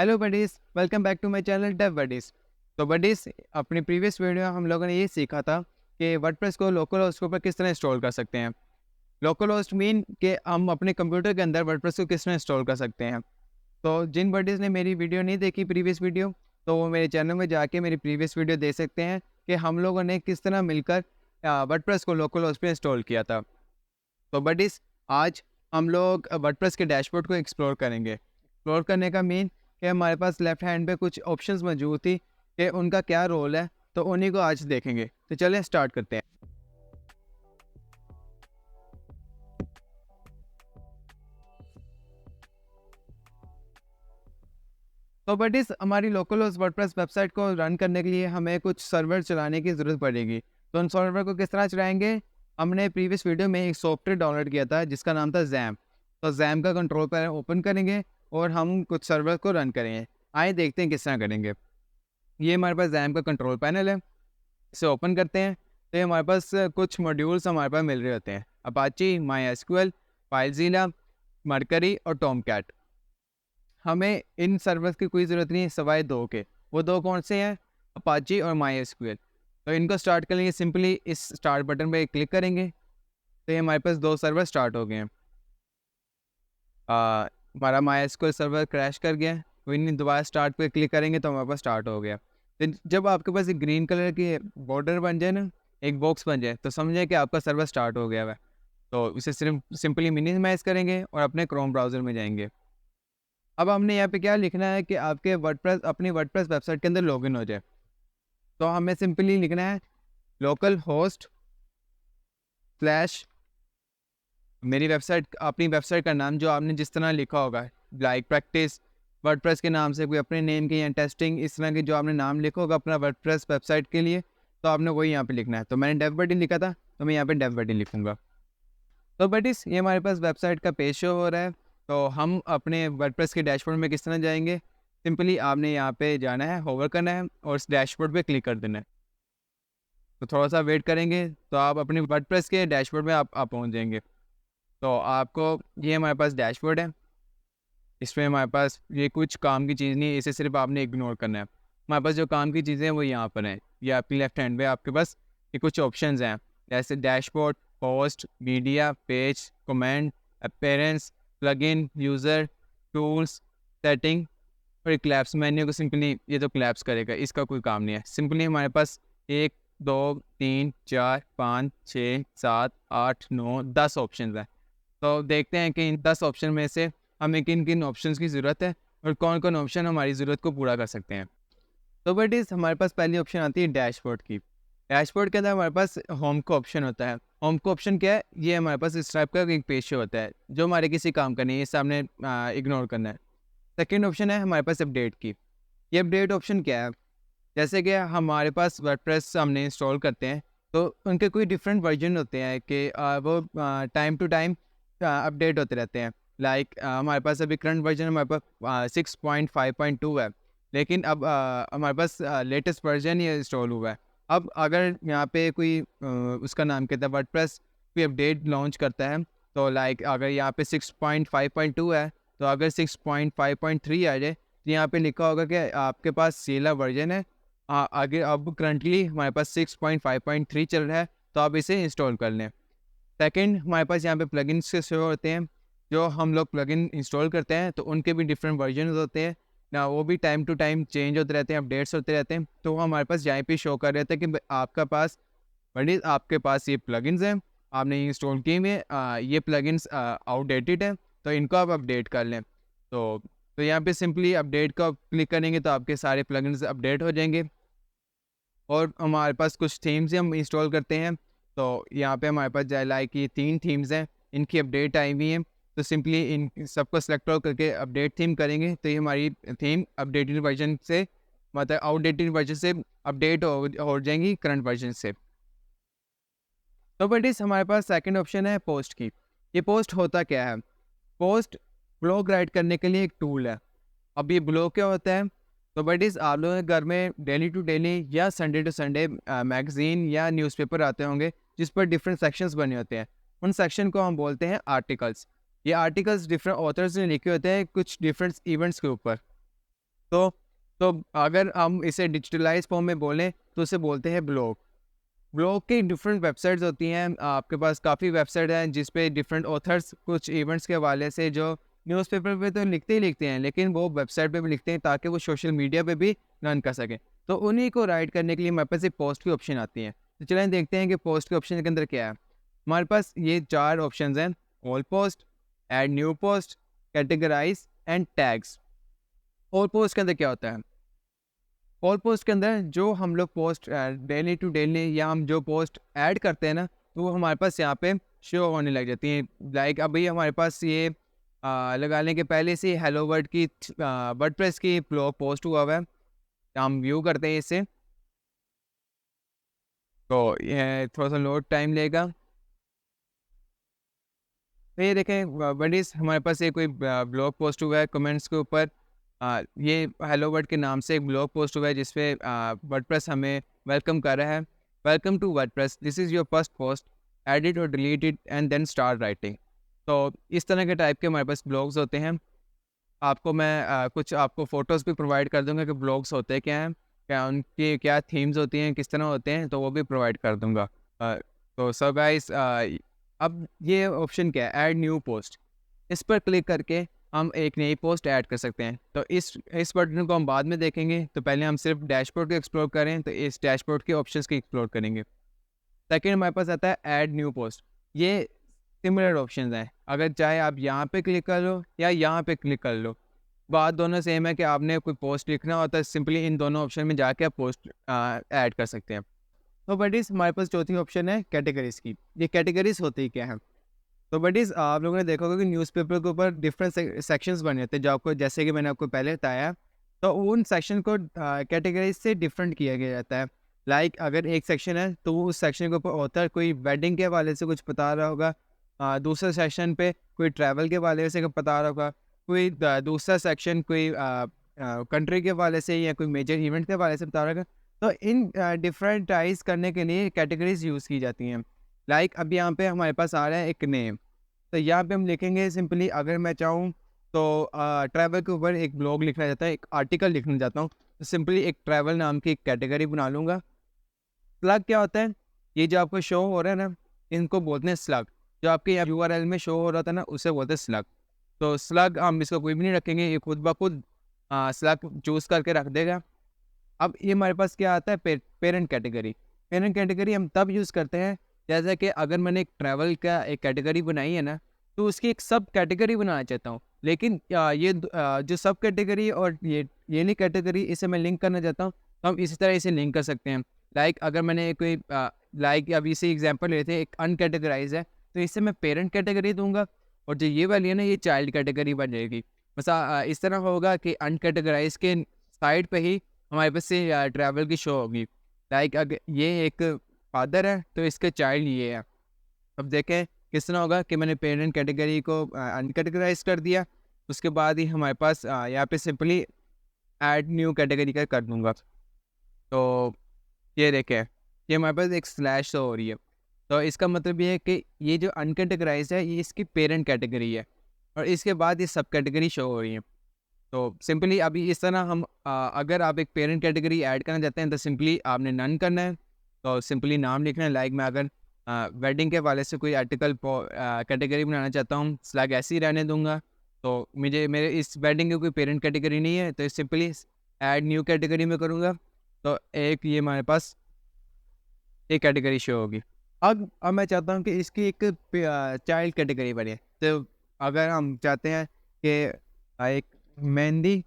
Hello buddies, welcome back to my channel Dev buddies. तो buddies, अपनी previous video में हम लोगों ने ये सीखा था कि वर्डप्रेस को लोकल होस्ट के ऊपर किस तरह इंस्टॉल कर सकते हैं। लोकल होस्ट मीन कि हम अपने कंप्यूटर के अंदर वर्डप्रेस को किस तरह इंस्टॉल कर सकते हैं। तो जिन बडीज़ ने मेरी वीडियो नहीं देखी प्रीवियस वीडियो, तो वो मेरे चैनल में जाके मेरी प्रीवियस वीडियो देख सकते हैं कि हम लोगों ने किस तरह मिलकर वर्डप्रेस को लोकल होस्ट पे इंस्टॉल किया था। तो बडीज़, आज हम लोग वर्डप्रेस के डैशबोर्ड को एक्सप्लोर करेंगे। एक्सप्लोर करने का मीन कि हमारे पास लेफ्ट हैंड पे कुछ ऑप्शंस मौजूद थी कि उनका क्या रोल है, तो उन्हीं को आज देखेंगे। तो चलिए स्टार्ट करते हैं। तो बडीज़, हमारी लोकल होस्ट वर्डप्रेस वेबसाइट को रन करने के लिए हमें कुछ सर्वर चलाने की ज़रूरत पड़ेगी। तो उन सर्वर को किस तरह चलाएंगे? हमने प्रीवियस वीडियो में एक सॉफ्टवेयर डाउनलोड किया था जिसका नाम था जैम। तो जैम का कंट्रोल पैनल ओपन करेंगे और हम कुछ सर्वर को रन करेंगे। आइए देखते हैं किस तरह करेंगे। ये हमारे पास जैम का कंट्रोल पैनल है। इसे ओपन करते हैं तो ये हमारे पास कुछ मॉड्यूल्स हमारे पास मिल रहे होते हैं। अपाची, माई फाइलज़ीला, मरकरी और टॉमकैट। हमें इन सर्वर्स की कोई ज़रूरत नहीं है सिवाय दो के। वो दो कौन से हैं? अपाची और माई। तो इनको स्टार्ट करेंगे, सिंपली इस स्टार्ट बटन पे क्लिक करेंगे तो ये हमारे पास दो सर्वर स्टार्ट हो गए हैं। हमारा माई सर्वर क्रैश कर गया है, कोई नहीं, दोबारा स्टार्ट पे क्लिक करेंगे तो हमारे पास स्टार्ट हो गया। तो जब आपके पास एक ग्रीन कलर की बॉर्डर बन जाए ना, एक बॉक्स बन जाए, तो समझे कि आपका सर्वर स्टार्ट हो गया है। तो इसे सिर्फ सिंपली मिनिमाइज़ करेंगे और अपने क्रोम ब्राउज़र में जाएंगे। अब हमने यहाँ पे क्या लिखना है कि आपके वर्डप्रेस अपनी वर्डप्रेस वेबसाइट के अंदर लॉगिन हो जाए। तो हमें सिंपली लिखना है लोकल होस्ट स्लैश मेरी वेबसाइट, अपनी वेबसाइट का नाम जो आपने जिस तरह लिखा होगा, लाइक प्रैक्टिस वर्डप्रेस के नाम से, कोई अपने नेम के या टेस्टिंग, इस तरह के जो आपने नाम लिखा होगा अपना वर्डप्रेस वेबसाइट के लिए, तो आपने वही यहाँ पे लिखना है। तो मैंने डेव बडी लिखा था तो मैं यहाँ पे डेव बडी लिखूँगा। तो बडीज़, ये हमारे पास वेबसाइट का पेज शो हो रहा है। तो हम अपने वर्डप्रेस के डैशबोर्ड में किस तरह जाएंगे? सिंपली आपने यहाँ पे जाना है, होवर करना है और इस डैशबोर्ड पे क्लिक कर देना है। तो थोड़ा सा वेट करेंगे तो आप अपने वर्डप्रेस के डैशबोर्ड में आप पहुँच जाएंगे। तो आपको, ये हमारे पास डैशबोर्ड है, इसमें हमारे पास ये कुछ काम की चीज़ नहीं है, इसे सिर्फ आपने इग्नोर करना है। हमारे पास जो काम की चीज़ें हैं वो यहाँ पर हैं। ये आपकी लेफ्ट हैंड पे आपके पास ये कुछ ऑप्शंस हैं, जैसे dashboard, post, media, page, comment, appearance, plugin, user, tools, setting और क्लैप्स। मेन्यू को सिंपली ये तो क्लैप्स करेगा, इसका कोई काम नहीं है। सिंपली हमारे पास 1, 2, 3, 4, 5, 6, 7, 8, 9, 10 ऑप्शंस हैं। तो देखते हैं कि इन 10 ऑप्शन में से हमें किन-किन ऑप्शंस की ज़रूरत है और कौन-कौन ऑप्शन हमारी ज़रूरत को पूरा कर सकते हैं। तो बडीज़, हमारे पास पहली ऑप्शन आती है डैशबोर्ड की। डैशबोर्ड के अंदर हमारे पास होम का ऑप्शन होता है। होम का ऑप्शन क्या है? ये हमारे पास इस टाइप का एक पेज शो होता है, जो हमारे किसी काम का नहीं है, इसे हमने इग्नोर करना है। सेकंड ऑप्शन है हमारे पास अपडेट की। ये अपडेट ऑप्शन क्या है? जैसे कि हमारे पास वर्डप्रेस हमने इंस्टॉल करते हैं, तो उनके कोई डिफरेंट वर्जन होते हैं कि वो टाइम टू टाइम अपडेट होते रहते हैं। लाइक हमारे पास अभी करंट वर्जन हमारे पास 6.5.2 है, लेकिन अब हमारे पास लेटेस्ट वर्जन ये इंस्टॉल हुआ है। अब अगर यहाँ पे कोई उसका नाम कहता है वर्डप्रेस कोई अपडेट लॉन्च करता है, तो लाइक अगर यहाँ पे 6.5.2 है, तो अगर 6.5.3 आ जाए, तो यहाँ पे लिखा होगा कि आपके पास ये वाला वर्जन है। आगे अब करंटली हमारे पास 6.5.3 चल रहा है, तो आप इसे इंस्टॉल कर लें। सेकंड, हमारे पास यहाँ पे प्लगइन्स के शो होते हैं। जो हम लोग प्लगइन इंस्टॉल करते हैं तो उनके भी डिफरेंट वर्जन होते हैं ना, वो भी टाइम टू टाइम चेंज होते रहते हैं, अपडेट्स होते रहते हैं। तो हमारे पास यहाँ पे शो कर रहे थे कि आपका पास बड़ी आपके पास ये प्लगइन्स हैं, आपने इंस्टॉल किए हुए हैं, ये प्लगइन्स आउटडेटेड हैं, तो इनको आप अपडेट कर लें। तो यहाँ पे सिंपली अपडेट का क्लिक करेंगे तो आपके सारे प्लगइन्स अपडेट हो जाएंगे। और हमारे पास कुछ थीम्स हम इंस्टॉल करते हैं, तो यहाँ पे हमारे पास लाइक ये 3 थीम्स हैं, इनकी अपडेट आई हुई है। तो सिंपली इन सबको सेलेक्ट आउट करके अपडेट थीम करेंगे तो ये हमारी थीम अपडेटेड वर्जन से, मतलब आउटडेटेड वर्जन से अपडेट हो जाएंगी करंट वर्जन से। तो बट हमारे पास सेकंड ऑप्शन है पोस्ट की। ये पोस्ट होता क्या है? पोस्ट ब्लॉग राइट करने के लिए एक टूल है। अब ये ब्लॉग क्या होता है? तो बडीज़, आप लोगों के घर में डेली टू डेली या संडे टू संडे मैगजीन या न्यूज़पेपर आते होंगे जिस पर डिफरेंट सेक्शंस बने होते हैं। उन सेक्शन को हम बोलते हैं आर्टिकल्स। ये आर्टिकल्स डिफरेंट ऑथर्स ने लिखे होते हैं कुछ डिफरेंट इवेंट्स के ऊपर। तो तो अगर हम इसे डिजिटलाइज़ फॉर्म में बोलें तो उसे बोलते हैं ब्लॉग। ब्लॉग की डिफरेंट वेबसाइट्स होती हैं, आपके पास काफ़ी वेबसाइट हैं जिस पे डिफरेंट ऑथर्स कुछ इवेंट्स के हवाले से जो न्यूज़पेपर पे तो लिखते ही लिखते हैं, लेकिन वो वेबसाइट पे भी लिखते हैं ताकि वो सोशल मीडिया पे भी रन कर सकें। तो उन्हीं को राइट करने के लिए हमारे पास एक पोस्ट की ऑप्शन आती है। तो चलें देखते हैं कि पोस्ट के ऑप्शन के अंदर क्या है। हमारे पास ये 4 ऑप्शंस हैं, all post, add new post, categorise and tags. All post के अंदर क्या होता है? ऑल पोस्ट के अंदर जो हम लोग पोस्ट डेली टू डेली या हम जो पोस्ट ऐड करते हैं ना, तो वो हमारे पास यहाँ पे शो होने लग जाती हैं। लाइक अभी हमारे पास ये लगाने के पहले से हेलो वर्ड की वर्डप्रेस की ब्लॉग पोस्ट हुआ हुआ है। हम व्यू करते हैं इसे, तो ये थोड़ा सा लोड टाइम लेगा। तो ये देखें बडीज हमारे पास ये कोई ब्लॉग पोस्ट हुआ है कमेंट्स के ऊपर। ये हेलो वर्ड के नाम से एक ब्लॉग पोस्ट हुआ है जिसपे वर्डप्रेस हमें वेलकम कर रहा है। Welcome to WordPress, this is your first post, edit और delete it and then start writing. तो इस तरह के टाइप के हमारे पास ब्लॉग्स होते हैं। आपको मैं कुछ आपको फ़ोटोज़ भी प्रोवाइड कर दूंगा कि ब्लॉग्स होते क्या हैं, क्या उनकी क्या थीम्स होती हैं, किस तरह होते हैं, तो वो भी प्रोवाइड कर दूंगा। तो सो गाइस, अब ये ऑप्शन क्या है, ऐड न्यू पोस्ट। इस पर क्लिक करके हम एक नई पोस्ट ऐड कर सकते हैं। तो इस बटन को हम बाद में देखेंगे, तो पहले हम सिर्फ डैशबोर्ड को एक्सप्लोर करें, तो इस डैशबोर्ड के ऑप्शंस को एक्सप्लोर करेंगे। सेकंड हमारे पास आता है ऐड न्यू पोस्ट। ये सिमिलर ऑप्शंस हैं, अगर चाहे आप यहाँ पे क्लिक कर लो या यहाँ पे क्लिक कर लो, बात दोनों सेम है कि आपने कोई पोस्ट लिखना होता है, सिंपली इन दोनों ऑप्शन में जाके आप पोस्ट ऐड कर सकते हैं। तो बडीज़ हमारे पास चौथी ऑप्शन है कैटेगरीज़ की। ये कैटेगरीज़ होती क्या है? तो बडीज़ आप लोगों ने देखा होगा कि न्यूज़पेपर के ऊपर डिफरेंट सेक्शंस बने होते हैं, जो आपको जैसे कि मैंने आपको पहले बताया, तो उन सेक्शन को कैटेगरीज से डिफरेंट किया गया जाता है। लाइक अगर एक सेक्शन है तो वो उस सेक्शन के ऊपर ऑथर कोई वेडिंग के हवाले से कुछ बता रहा होगा, दूसरे सेक्शन पे कोई ट्रैवल के हवाले से बता रहा होगा, कोई दूसरा सेक्शन कोई कंट्री के हवाले से या कोई मेजर इवेंट के हवाले से बता रहा होगा। तो इन डिफरेंटाइज करने के लिए कैटेगरीज यूज़ की जाती हैं। लाइक अब यहाँ पे हमारे पास आ रहा है एक नेम, तो यहाँ पे हम लिखेंगे सिंपली, अगर मैं चाहूँ तो ट्रैवल के ऊपर एक ब्लॉग लिखना चाहता है, एक आर्टिकल लिखना चाहता हूँ, तो सिंपली एक ट्रैवल नाम की एक कैटेगरी बना लूँगा। स्लग क्या होता है? ये जो आपको शो हो रहा है ना, इनको बोलते हैं स्लग। जो आपके यहाँ यूआरएल में शो हो रहा था ना, उसे बोलते हैं स्लग। तो स्लग हम इसको कोई भी नहीं रखेंगे, ये खुद ब खुद स्लग चूज़ करके रख देगा। अब ये हमारे पास क्या आता है, पेरेंट कैटेगरी। पेरेंट कैटेगरी हम तब यूज़ करते हैं जैसे कि अगर मैंने एक ट्रैवल का एक कैटेगरी बनाई है ना, तो उसकी एक सब कैटेगरी बनाना चाहता हूँ, लेकिन जो सब कैटेगरी और ये नहीं कैटेगरी, इसे मैं लिंक करना चाहता हूँ, तो हम इसी तरह इसे लिंक कर सकते हैं। लाइक अगर मैंने कोई लाइक अब इसे एग्जांपल लेते हैं, एक अनकैटेगराइज है, तो इसे मैं पेरेंट कैटेगरी दूंगा, और जो ये वाली है ना, ये चाइल्ड कैटेगरी बन जाएगी। बस इस तरह होगा कि अनकैटेगराइज के साइड पे ही हमारे पास से ट्रैवल की शो होगी। लाइक अगर ये एक फादर है तो इसके चाइल्ड ये है। अब देखें किस तरह होगा कि मैंने पेरेंट कैटेगरी को अनकैटेगराइज कर दिया, उसके बाद ही हमारे पास यहाँ पे सिंपली ऐड न्यू कैटेगरी का कर दूंगा। तो ये देखें, ये हमारे पास एक स्लैश शो हो रही है, तो इसका मतलब ये है कि ये जो अनकैटेगराइज है, ये इसकी पेरेंट कैटेगरी है, और इसके बाद ये सब कैटेगरी शो हो रही है। तो सिंपली अभी इस तरह हम अगर आप एक पेरेंट कैटेगरी ऐड करना चाहते हैं, तो सिंपली आपने नन करना है। तो सिंपली नाम लिखना है। लाइक मैं अगर वेडिंग के हवाले से कोई आर्टिकल कैटेगरी बनाना चाहता हूँ, स्लैग ऐसे ही रहने दूंगा। तो मुझे मेरे इस वेडिंग की कोई पेरेंट कैटेगरी नहीं है, तो सिंपली ऐड न्यू कैटेगरी में करूँगा, तो एक ये हमारे पास एक कैटेगरी शो होगी। अब मैं चाहता हूँ कि इसकी एक चाइल्ड कैटेगरी बने। तो अगर हम चाहते हैं कि एक मेहंदी,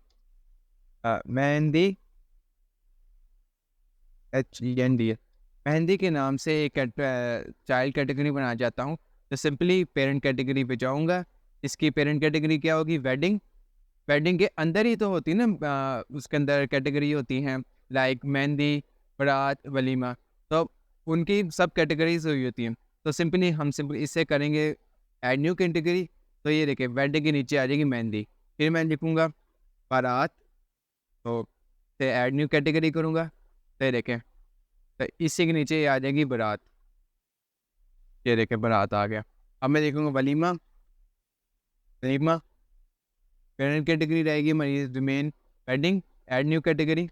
मेहंदी HEND, मेहंदी के नाम से एक चाइल्ड कैटेगरी बनाना चाहता हूँ, तो सिंपली पेरेंट कैटेगरी पे जाऊँगा। इसकी पेरेंट कैटेगरी क्या होगी, वेडिंग। वेडिंग के अंदर ही तो होती है ना, उसके अंदर कैटेगरी होती हैं लाइक मेहंदी, बारात, वलीमा, तो उनकी सब कैटेगरीज हुई होती हैं। तो सिंपली इससे करेंगे ऐड न्यू कैटेगरी। तो ये देखिए वेडिंग के नीचे आ जाएगी मेहंदी, फिर मैं लिखूँगा बारात, तो फिर ऐड न्यू कैटेगरी करूँगा, तो ये देखें, तो इसी के नीचे ये आ जाएगी बारात। ये देखें बारात आ गया। अब मैं देखूँगा वलीमा, वलीमा पेरेंट कैटेगरी रहेगी हमारी remain wedding, add new category,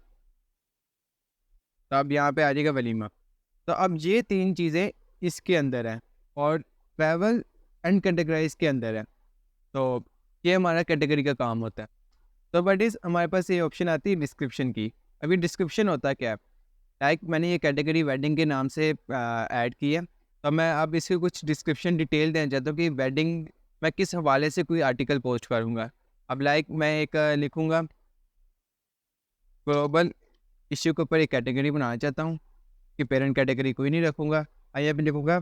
तो अब यहाँ पे आ जाएगा वलीमा। तो अब ये 3 चीज़ें इसके अंदर हैं और ट्रैवल एंड कैटेगराइज के अंदर है। तो ये हमारा कैटेगरी का काम होता है। तो बट इज़ हमारे पास ये ऑप्शन आती है डिस्क्रिप्शन की। अभी डिस्क्रिप्शन होता है क्या है? लाइक मैंने ये कैटेगरी वेडिंग के नाम से ऐड की है, तो मैं अब इसकी कुछ डिस्क्रिप्शन डिटेल देना चाहता हूँ कि वेडिंग मैं किस हवाले से कोई आर्टिकल पोस्ट करूँगा। अब लाइक मैं एक लिखूँगा ग्लोबल इश्यू के ऊपर एक कैटेगरी बनाना चाहता हूँ कि पेरेंट कैटेगरी कोई नहीं रखूँगा। आइए अब लिखूँगा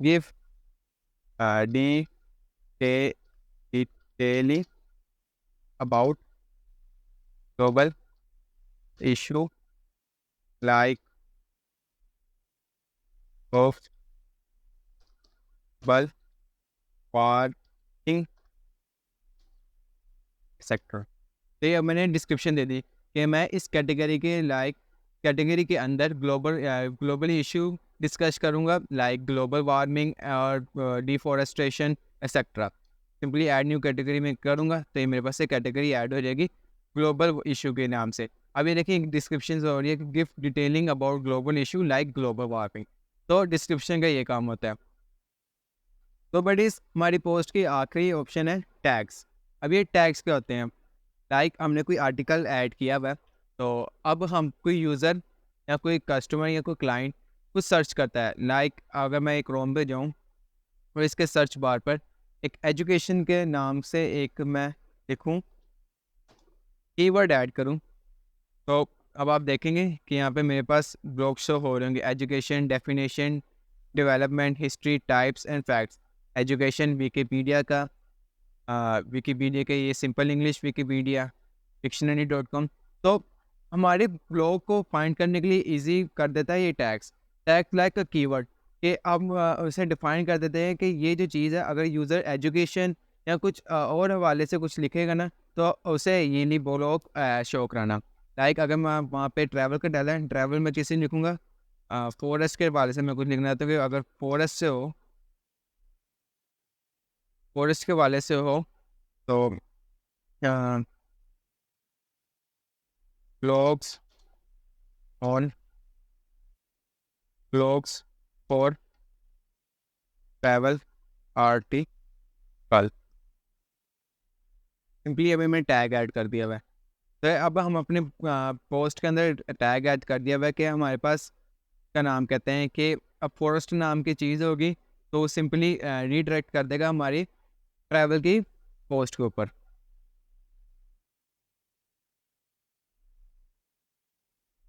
गिव डी टे detailing about global issue like of बल वार्मिंग सेक्टर। तो ये अब मैंने डिस्क्रिप्शन दे दी कि मैं इस कैटेगरी के कैटेगरी के अंदर ग्लोबल इशू डिस्कस करूँगा लाइक ग्लोबल वार्मिंग और deforestation etcetera. Simply add new category में करूँगा तो ये मेरे पास से कैटेगरी ऐड हो जाएगी ग्लोबल इशू के नाम से। अब ये देखिए डिस्क्रिप्शन हो रही है कि give detailing about global issue like global warming. तो डिस्क्रिप्शन का ये काम होता है। तो बट इस हमारी पोस्ट की आखिरी ऑप्शन है टैग्स। अब ये टैग्स क्या होते हैं? लाइक हमने कोई आर्टिकल ऐड किया हुआ है, तो अब हम कोई यूज़र या कोई कस्टमर या कोई क्लाइंट कुछ सर्च करता है। लाइक अगर मैं एक क्रोम पे जाऊँ और इसके सर्च बार पर एक एजुकेशन के नाम से एक मैं लिखूँ कीवर्ड ऐड करूँ, तो अब आप देखेंगे कि यहाँ पे मेरे पास ब्लॉग शो हो रहे होंगे education, definition, development, history, types and facts. Education Wikipedia का, विकीपीडिया के ये सिंपल इंग्लिश विकीपीडिया, डिक्शनरी.com। तो हमारे ब्लॉग को फाइंड करने के लिए इजी कर देता है ये टैग्स लाइक अ कीवर्ड कि हम उसे डिफाइन कर देते हैं कि ये जो चीज़ है अगर यूज़र एजुकेशन या कुछ और हवाले से कुछ लिखेगा ना तो उसे ये नहीं ब्लॉग शो कराना। लाइक अगर मैं वहाँ पे ट्रैवल का डाला है, ट्रैवल में किसी लिखूँगा फॉरेस्ट के हवाले से मैं कुछ लिखना चाहता हूँ कि अगर फॉरेस्ट के हवाले से हो तो blogs on blogs for travel article. Simply अभी मैंने टैग ऐड कर दिया हुआ है। तो अब हम अपने पोस्ट के अंदर टैग ऐड कर दिया हुआ है कि हमारे पास का नाम कहते हैं कि अब फॉरेस्ट नाम की चीज़ होगी तो सिंपली रीडायरेक्ट कर देगा हमारी ट्रैवल की पोस्ट के ऊपर।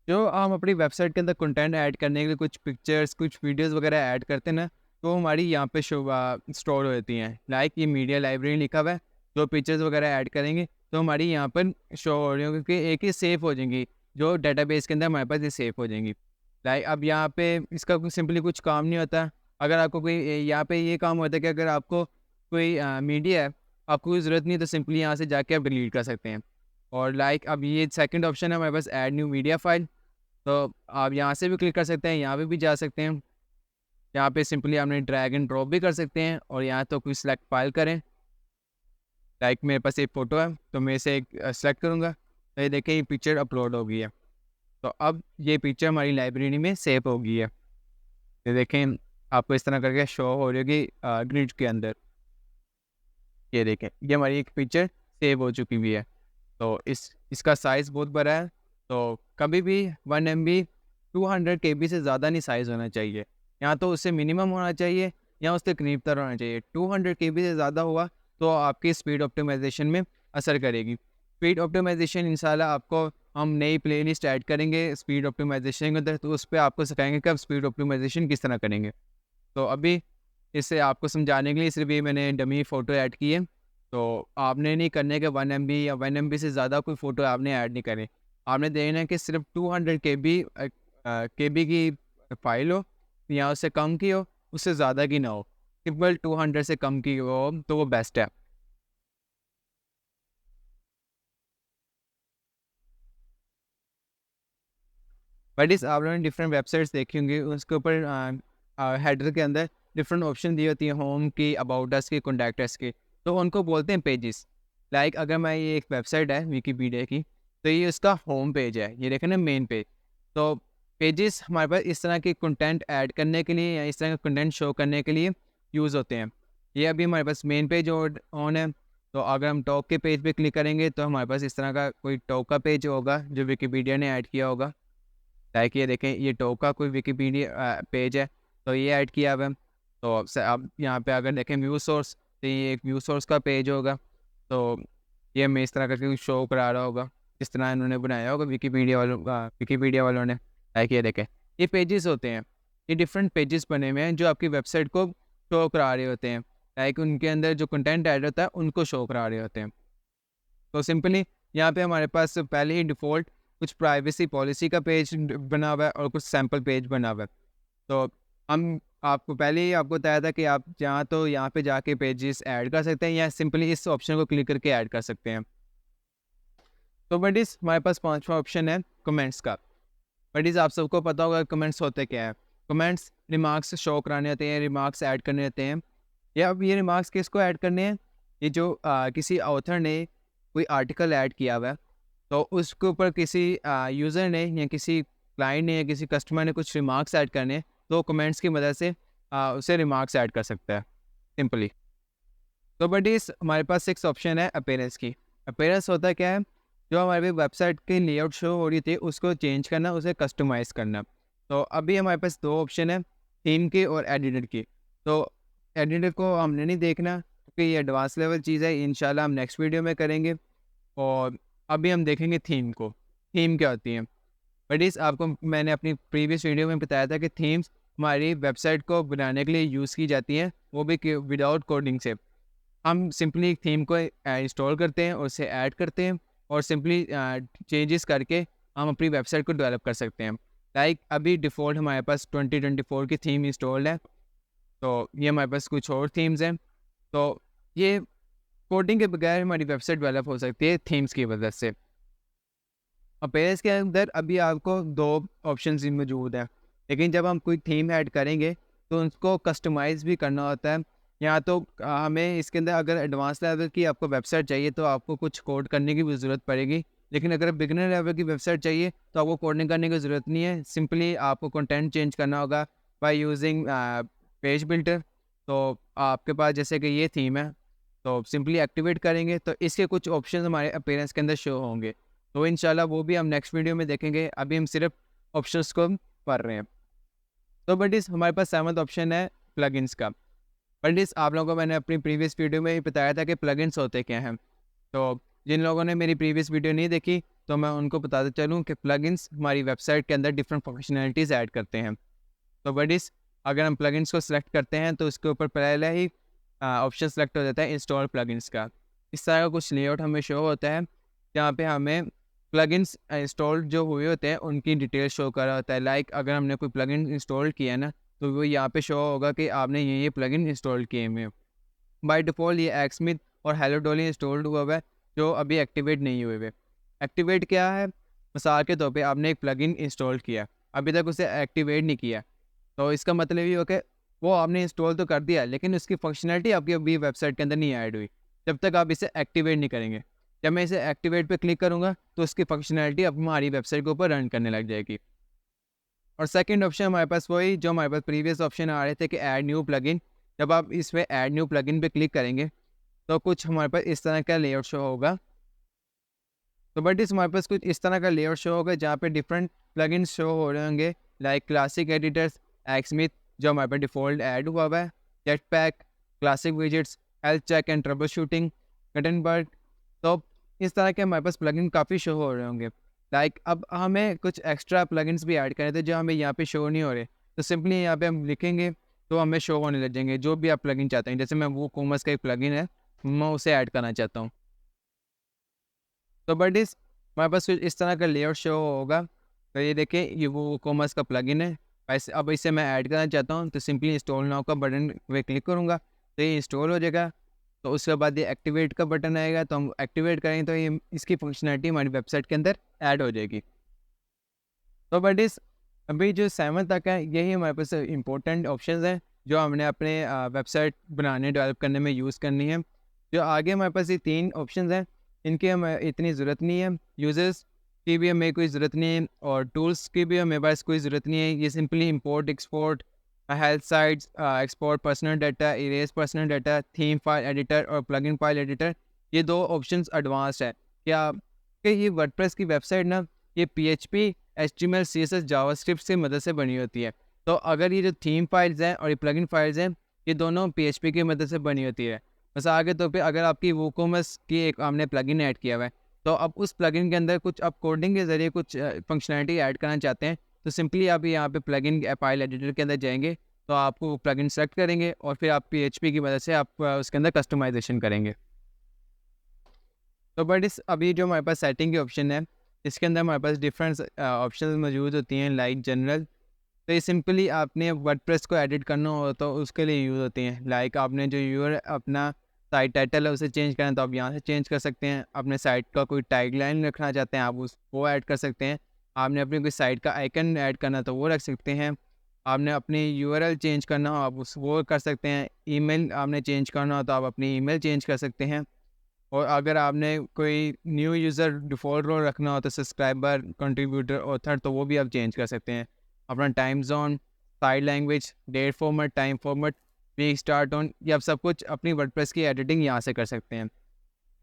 जो हम अपनी वेबसाइट के अंदर कंटेंट ऐड करने के लिए कुछ पिक्चर्स कुछ वीडियोस वगैरह ऐड करते हैं ना, तो हमारी यहाँ पे स्टोर हो जाती हैं। लाइक ये मीडिया लाइब्रेरी लिखा हुआ है, जो पिक्चर्स वगैरह ऐड करेंगे तो हमारी यहाँ पर शो हो रही होंगी क्योंकि एक ही सेव हो जाएंगी, जो डाटाबेस के अंदर हमारे पास ये सेव हो जाएंगी। लाइक अब यहाँ पे इसका सिंपली कुछ काम नहीं होता। अगर आपको कोई यहाँ पे ये काम होता है कि अगर आपको कोई मीडिया है आपको कोई ज़रूरत नहीं तो सिंपली यहाँ से जाके आप डिलीट कर सकते हैं। और लाइक अब ये सेकंड ऑप्शन है हमारे पास ऐड न्यू मीडिया फाइल, तो आप यहाँ से भी क्लिक कर सकते हैं, यहाँ पे भी जा सकते हैं। यहाँ पे सिंपली आपने ड्रैग एंड ड्रॉप भी कर सकते हैं और यहाँ तो कोई सिलेक्ट फाइल करें। लाइक मेरे पास एक फ़ोटो है तो मैं इसे सेलेक्ट करूँगा तो ये देखें ये पिक्चर अपलोड हो गई है। तो अब ये पिक्चर हमारी लाइब्रेरी में सेव हो गई है। ये देखें आपको इस तरह करके शो हो रही होगी ग्रिड के अंदर। ये देखें ये हमारी एक पिक्चर सेव हो चुकी हुई है। तो इसका साइज़ बहुत बड़ा है, तो कभी भी 1 MB 200 KB से ज़्यादा नहीं साइज़ होना चाहिए। या तो उससे मिनिमम होना चाहिए या उसके करीब तर होना चाहिए। 200 KB से ज़्यादा हुआ तो आपकी स्पीड ऑप्टिमाइजेशन में असर करेगी। स्पीड ऑप्टिमाइजेशन इंशाल्लाह आपको हम नई प्लेलिस्ट ऐड करेंगे स्पीड ऑप्टिमाइजेशन के अंदर, तो उस पर आपको सिखाएंगे कि आप स्पीड ऑप्टिमाइजेशन किस तरह करेंगे। तो अभी इसे आपको समझाने के लिए सिर्फ ये मैंने डमी फ़ोटो ऐड की है। तो आपने नहीं करने के 1 MB या 1 MB से ज़्यादा कोई फ़ोटो आपने ऐड नहीं करें। आपने देखना है कि सिर्फ 200 KB की फ़ाइल हो या उससे कम की हो, उससे ज़्यादा की ना हो। सिंपल 200 से कम की हो तो वो बेस्ट है। बट इस आप लोगों ने डिफरेंट वेबसाइट्स देखी होंगी, उसके ऊपर हेडर के अंदर डिफरेंट ऑप्शन दी होती हैं होम की, अबाउट अस की, कॉन्टैक्ट अस की, तो उनको बोलते हैं पेजेस। लाइक अगर मैं ये एक वेबसाइट है विकिपीडिया की, तो ये उसका होम पेज है, ये देखें ना मेन पेज। तो पेजेस हमारे पास इस तरह के कंटेंट ऐड करने के लिए या इस तरह का कंटेंट शो करने के लिए यूज़ होते हैं। ये अभी हमारे पास मेन पेज ऑन है। तो अगर हम टॉप के पेज पे क्लिक करेंगे तो हमारे पास इस तरह का कोई टॉप का पेज होगा जो विकिपीडिया ने ऐड किया होगा। लाइक ये देखें, ये टॉप का कोई विकिपीडिया पेज है, तो ये ऐड किया हुआ है। तो अब यहाँ पे अगर देखें व्यू सोर्स, तो ये एक व्यू सोर्स का पेज होगा। तो ये हमें इस तरह का शो करा रहा होगा, इस तरह इन्होंने बनाया होगा विकिपीडिया वालों ने। लाइक ये देखें, ये पेजेस होते हैं, ये डिफरेंट पेजेस बने हुए हैं जो आपकी वेबसाइट को शो करा रहे होते हैं। लाइक उनके अंदर जो कंटेंट ऐड होता है उनको शो करा रहे होते हैं। तो सिंपली यहाँ पे हमारे पास पहले ही डिफ़ॉल्ट कुछ प्राइवेसी पॉलिसी का पेज बना हुआ है और कुछ सैम्पल पेज बना हुआ है। तो हम आपको पहले ही आपको बताया था कि आप यहाँ पे जाके पेजेस ऐड कर सकते हैं या सिंपली इस ऑप्शन को क्लिक करके ऐड कर सकते हैं। तो बडीज़ हमारे पास 5वां ऑप्शन है कमेंट्स का। बडीज़ आप सबको पता होगा कमेंट्स होते क्या है। कमेंट्स रिमार्क्स शो कराने होते हैं, रिमार्क्स ऐड करने होते हैं। या अब ये रिमार्क्स किसको ऐड करने हैं? ये जो किसी ऑथर ने कोई आर्टिकल ऐड किया हुआ है, तो उसके ऊपर किसी यूज़र ने या किसी क्लाइंट ने या किसी कस्टमर ने कुछ रिमार्क्स ऐड करने हैं, तो कमेंट्स की मदद से उसे रिमार्क्स ऐड कर सकता है सिंपली। तो बडीज़ हमारे पास 6 ऑप्शन है अपीयरेंस की। अपीयरेंस होता क्या है? जो हमारी वेबसाइट की लेआउट शो हो रही थी उसको चेंज करना, उसे कस्टमाइज़ करना। तो अभी हमारे पास 2 ऑप्शन है, थीम की और एडिटर की। तो एडिटर को हमने नहीं देखना क्योंकि ये एडवांस लेवल चीज़ है, इंशाल्लाह हम नेक्स्ट वीडियो में करेंगे। और अभी हम देखेंगे थीम को। थीम क्या होती है? बडीज़ आपको मैंने अपनी प्रीवियस वीडियो में बताया था कि थीम्स हमारी वेबसाइट को बनाने के लिए यूज़ की जाती हैं, वो भी विदाउट कोडिंग से। हम सिंपली एक थीम को इंस्टॉल करते हैं और उसे ऐड करते हैं और सिंपली चेंजेस करके हम अपनी वेबसाइट को डेवलप कर सकते हैं। लाइक अभी डिफ़ॉल्ट हमारे पास 2024 की थीम इंस्टॉल्ड है, तो ये हमारे पास कुछ और थीम्स हैं। तो ये कोडिंग के बगैर हमारी वेबसाइट डेवलप हो सकती है थीम्स की वजह से। पेज के अंदर अभी आपको 2 ऑप्शंस ही मौजूद हैं, लेकिन जब हम कोई थीम ऐड करेंगे तो उसको कस्टमाइज़ भी करना होता है। या तो हमें इसके अंदर अगर एडवांस लेवल की आपको वेबसाइट चाहिए तो आपको कुछ कोड करने की भी ज़रूरत पड़ेगी, लेकिन अगर बिगिनर लेवल की वेबसाइट चाहिए तो आपको कोडिंग करने की ज़रूरत नहीं है। सिंपली आपको कंटेंट चेंज करना होगा बाय यूजिंग पेज बिल्डर। तो आपके पास जैसे कि ये थीम है, तो सिंपली एक्टिवेट करेंगे तो इसके कुछ ऑप्शन हमारे अपीयरेंस के अंदर शो होंगे। तो इंशाल्लाह वो भी हम नेक्स्ट वीडियो में देखेंगे, अभी हम सिर्फ ऑप्शंस को पढ़ रहे हैं। तो बडीज़ हमारे पास 7वां ऑप्शन है प्लगइन्स का। बडीज़ आप लोगों को मैंने अपनी प्रीवियस वीडियो में ही बताया था कि प्लगइन्स होते क्या हैं। तो जिन लोगों ने मेरी प्रीवियस वीडियो नहीं देखी तो मैं उनको बताता चलूँ कि प्लगइन्स हमारी वेबसाइट के अंदर डिफरेंट फंक्शनैलिटीज़ ऐड करते हैं। तो बडीज़ अगर हम प्लगइन्स को सिलेक्ट करते हैं तो उसके ऊपर पहले ही ऑप्शन सेलेक्ट हो जाता है इंस्टॉल प्लगइन्स का। इस तरह का कुछ लेआउट हमें शो होता है, जहाँ पे हमें प्लगइन्स इंस्टॉल जो हुए होते हैं उनकी डिटेल शो कर रहा होता है। लाइक अगर हमने कोई प्लगइन इंस्टॉल किया है ना, तो वो यहाँ पे शो होगा कि आपने ये प्लगइन इंस्टॉल किए हुए हैं। बाय डिफ़ॉल्ट ये एक्समिथ और हेलो डॉली इंस्टॉल्ड हुआ है, जो अभी एक्टिवेट नहीं हुए हुए। एक्टिवेट क्या है? मिसाल के तौर पे आपने एक प्लगइन इंस्टॉल किया, अभी तक उसे एक्टिवेट नहीं किया, तो इसका मतलब ये हो कि वो आपने इंस्टॉल तो कर दिया लेकिन उसकी फंक्शनैलिटी आपकी अभी वेबसाइट के अंदर नहीं ऐड हुई, जब तक आप इसे एक्टिवेट नहीं करेंगे। जब मैं इसे एक्टिवेट पे क्लिक करूँगा तो उसकी फंक्शनैलिटी अब हमारी वेबसाइट के ऊपर रन करने लग जाएगी। और सेकंड ऑप्शन हमारे पास वही जो हमारे पास प्रीवियस ऑप्शन आ रहे थे कि ऐड न्यू प्लगइन। जब आप इस पे ऐड न्यू प्लगइन पे क्लिक करेंगे तो कुछ हमारे पास इस तरह का लेआउट शो होगा। तो बट इस हमारे पास कुछ इस तरह का लेआउट शो होगा जहाँ पे डिफरेंट प्लगइन्स शो हो रहे होंगे, लाइक क्लासिक एडिटर्स, एक्समिथ जो हमारे पास डिफ़ॉल्ट ऐड हुआ है, Jetpack, classic widgets, health check and troubleshooting, Gutenberg. तो इस तरह के हमारे पास प्लगइन काफ़ी शो हो रहे होंगे। लाइक अब हमें कुछ एक्स्ट्रा प्लगइन्स भी ऐड करने थे जो हमें यहाँ पे शो नहीं हो रहे, तो सिंपली यहाँ पे हम लिखेंगे तो हमें शो होने लग जाएंगे जो भी आप प्लगइन चाहते हैं। जैसे मैं वो कॉमर्स का एक प्लगइन है, मैं उसे ऐड करना चाहता हूँ। तो बट इस हमारे पास कुछ इस तरह का लेआउट शो होगा। तो ये देखिए, ये वो कॉमर्स का प्लगइन है। वैसे अब इसे मैं ऐड करना चाहता हूँ तो सिंपली इंस्टॉल नाउ का बटन पे क्लिक करूँगा तो ये इंस्टॉल हो जाएगा। तो उसके बाद ये एक्टिवेट का बटन आएगा, तो हम एक्टिवेट करेंगे तो ये इसकी फंक्शनैलिटी हमारी वेबसाइट के अंदर ऐड हो जाएगी। तो बट इस अभी जो 7 तक है यही हमारे पास इंपॉर्टेंट ऑप्शंस हैं जो हमने अपने वेबसाइट बनाने डेवलप करने में यूज़ करनी है। जो आगे हमारे पास ये 3 ऑप्शंस हैं, इनकी हमें इतनी ज़रूरत नहीं है। यूज़र्स की भी हमें कोई ज़रूरत नहीं है और टूल्स की भी हमें पास कोई ज़रूरत नहीं है। ये simply import, export, health sites, export personal data, erase personal data, theme file editor और प्लगइन फाइल एडिटर, ये 2 ऑप्शंस एडवांस्ड है। क्या कि ये वर्डप्रेस की वेबसाइट ना, ये PHP, HTML, CSS, जावास्क्रिप्ट की मदद से बनी होती है। तो अगर ये जो थीम फाइल्स हैं और ये प्लगइन फाइल्स हैं, ये दोनों PHP की मदद से बनी होती है। बस आगे तो पे अगर आपकी वूकॉमर्स की एक आपने प्लगइन ऐड किया हुआ है, तो अब उस प्लगइन के अंदर कुछ आप कोडिंग के ज़रिए कुछ फंक्शनैलिटी ऐड करना चाहते हैं, तो सिंपली आप यहाँ पे प्लगइन फाइल एडिटर के अंदर जाएँगे, तो आपको वो प्लगइन सेलेक्ट करेंगे और फिर आप PHP की मदद से आप उसके अंदर कस्टमाइज़ेशन करेंगे। तो बट इस अभी जो हमारे पास सेटिंग के ऑप्शन है, इसके अंदर हमारे पास डिफरेंट ऑप्शंस मौजूद होती हैं लाइक जनरल। तो ये सिंपली आपने वर्डप्रेस को एडिट करना हो तो उसके लिए यूज़ होती हैं। लाइक आपने जो यूर अपना साइट टाइटल है उसे चेंज करना है तो आप यहाँ से चेंज कर सकते हैं। अपने साइट का कोई टैगलाइन रखना चाहते हैं आप उस वो ऐड कर सकते हैं। आपने अपनी कोई साइट का आइकन ऐड करना तो वो रख सकते हैं। आपने अपनी यूआरएल चेंज करना हो आप उस वो कर सकते हैं। ईमेल आपने चेंज करना हो तो आप अपनी ईमेल चेंज कर सकते हैं। और अगर आपने कोई न्यू यूज़र डिफ़ॉल्ट रोल रखना हो तो सब्सक्राइबर, कंट्रीब्यूटर, ऑथर, तो वो भी आप चेंज कर सकते हैं। अपना time zone, site language, date format, time format, week start on, ये आप सब कुछ अपनी वर्डप्रेस की एडिटिंग यहाँ से कर सकते हैं।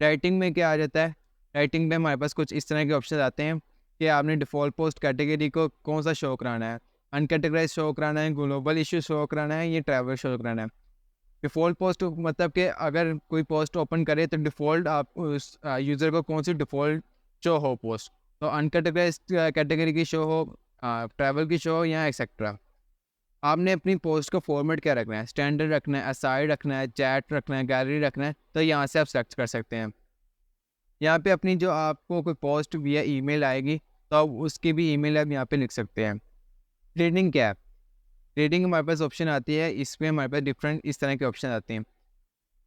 राइटिंग में क्या आ जाता है, राइटिंग में हमारे पास कुछ इस तरह के ऑप्शन आते हैं कि आपने डिफ़ॉल्ट पोस्ट कैटेगरी को कौन सा शो कराना है, अनकैटेगराइज शो कराना है, ग्लोबल इशू शो कराना है, ये ट्रैवल शो कराना है। डिफ़ॉल्ट पोस्ट मतलब कि अगर कोई पोस्ट ओपन करे तो डिफ़ॉल्ट आप उस यूज़र को कौन सी डिफ़ॉल्ट शो हो पोस्ट, तो अनकैटेगराइज्ड कैटेगरी की शो हो, ट्रैवल की शो हो या एक्सेट्रा। आपने अपनी पोस्ट का फॉर्मेट क्या रखना है, स्टैंडर्ड रखना है, असाइड रखना है, चैट रखना है, गैलरी रखना है, तो यहाँ से आप सेलेक्ट कर सकते हैं। यहाँ पे अपनी जो आपको कोई पोस्ट विया ईमेल आएगी तो आप उसकी भी ईमेल आप यहाँ पे लिख सकते हैं। ट्रेडिंग क्या है, ट्रेडिंग हमारे पास ऑप्शन आती है, इसमें हमारे पास डिफरेंट इस तरह के ऑप्शन आते हैं।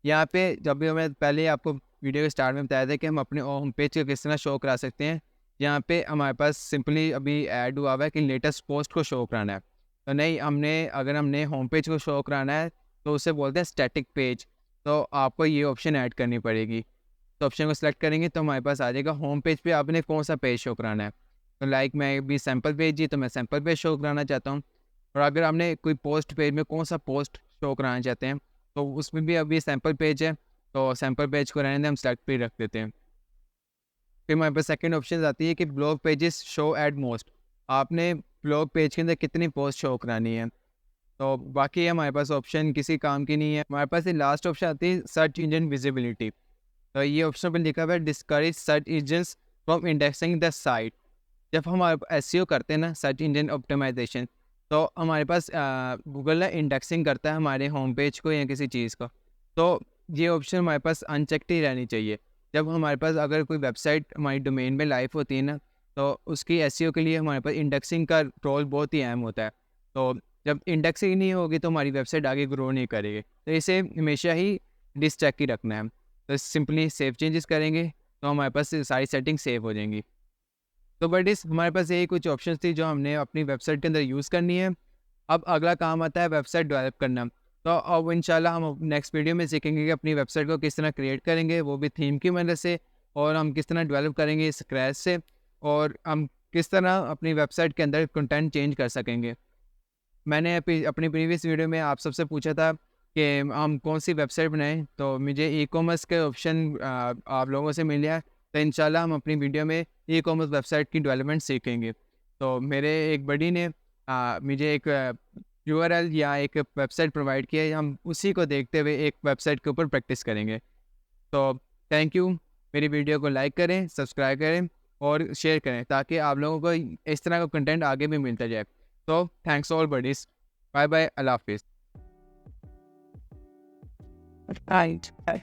यहाँ पे जब भी हमें पहले आपको वीडियो के स्टार्ट में बताया था कि हम अपने होम पेज को किस तरह शो करा सकते हैं। यहाँ पे हमारे पास सिंपली अभी ऐड हुआ हुआ है कि लेटेस्ट पोस्ट को शो कराना है। तो नहीं, अगर हमने होम पेज को शो कराना है तो उसे बोलते हैं स्टैटिक पेज। तो आपको ये ऑप्शन ऐड करनी पड़ेगी। तो ऑप्शन को सिलेक्ट करेंगे तो हमारे पास आ जाएगा होम पेज पे आपने कौन सा पेज शो कराना है। तो लाइक मैं भी सैम्पल पेज ही, तो मैं सैम्पल पेज शो कराना चाहता हूँ। और अगर आपने कोई पोस्ट पेज में कौन सा पोस्ट शो कराना चाहते हैं तो उसमें भी अभी सैम्पल पेज है, तो सैम्पल पेज को रहने दें, हम सेलेक्ट पे रख देते हैं। फिर हमारे पास सेकंड ऑप्शन आती है कि blog pages show at most. आपने ब्लॉग पेज के अंदर कितनी पोस्ट शो करानी है, तो बाकी हमारे पास ऑप्शन किसी काम की नहीं है। हमारे पास ये लास्ट ऑप्शन आती है सर्च इंजन विजिबिलिटी। तो ये ऑप्शन पर लिखा हुआ है discourage search engines from indexing the site. जब हम एसईओ करते हैं ना, सर्च इंजन ऑप्टिमाइजेशन, तो हमारे पास गूगल ना इंडेक्सिंग करता है हमारे होम पेज को या किसी चीज़ को। तो ये ऑप्शन हमारे पास अनचेक्ड ही रहनी चाहिए। जब हमारे पास अगर कोई वेबसाइट हमारी डोमेन में लाइव होती है ना, तो उसकी एसईओ के लिए हमारे पास इंडेक्सिंग का रोल बहुत ही अहम होता है। तो जब इंडेक्सिंग नहीं होगी तो हमारी वेबसाइट आगे ग्रो नहीं करेगी। तो इसे हमेशा ही डिसचेक ही रखना है। तो सिंपली सेव चेंजेस करेंगे तो हमारे पास सारी सेटिंग सेव हो जाएंगी। तो बट इस हमारे पास यही कुछ ऑप्शंस थी जो हमने अपनी वेबसाइट के अंदर यूज़ करनी है। अब अगला काम आता है वेबसाइट डेवलप करना। तो अब इंशाल्लाह हम नेक्स्ट वीडियो में सीखेंगे कि अपनी वेबसाइट को किस तरह क्रिएट करेंगे, वो भी थीम की मदद से, और हम किस तरह डेवलप करेंगे स्क्रैच से, और हम किस तरह अपनी वेबसाइट के अंदर कंटेंट चेंज कर सकेंगे। मैंने अपनी प्रीवियस वीडियो में आप सबसे पूछा था कि हम कौन सी वेबसाइट बनाएं, तो मुझे ई कॉमर्स के ऑप्शन आप लोगों से मिल गया। तो इंशाल्लाह हम अपनी वीडियो में ई कॉमर्स वेबसाइट की डेवलपमेंट सीखेंगे। तो मेरे एक बड़ी ने मुझे एक यूआरएल या एक वेबसाइट प्रोवाइड किया है, हम उसी को देखते हुए एक वेबसाइट के ऊपर प्रैक्टिस करेंगे। तो थैंक यू। मेरी वीडियो को लाइक करें, सब्सक्राइब करें और शेयर करें ताकि आप लोगों को इस तरह का कंटेंट आगे भी मिलता जाए। तो thanks all buddies. Bye bye, अल्लाह हाफिज़। Right. Okay.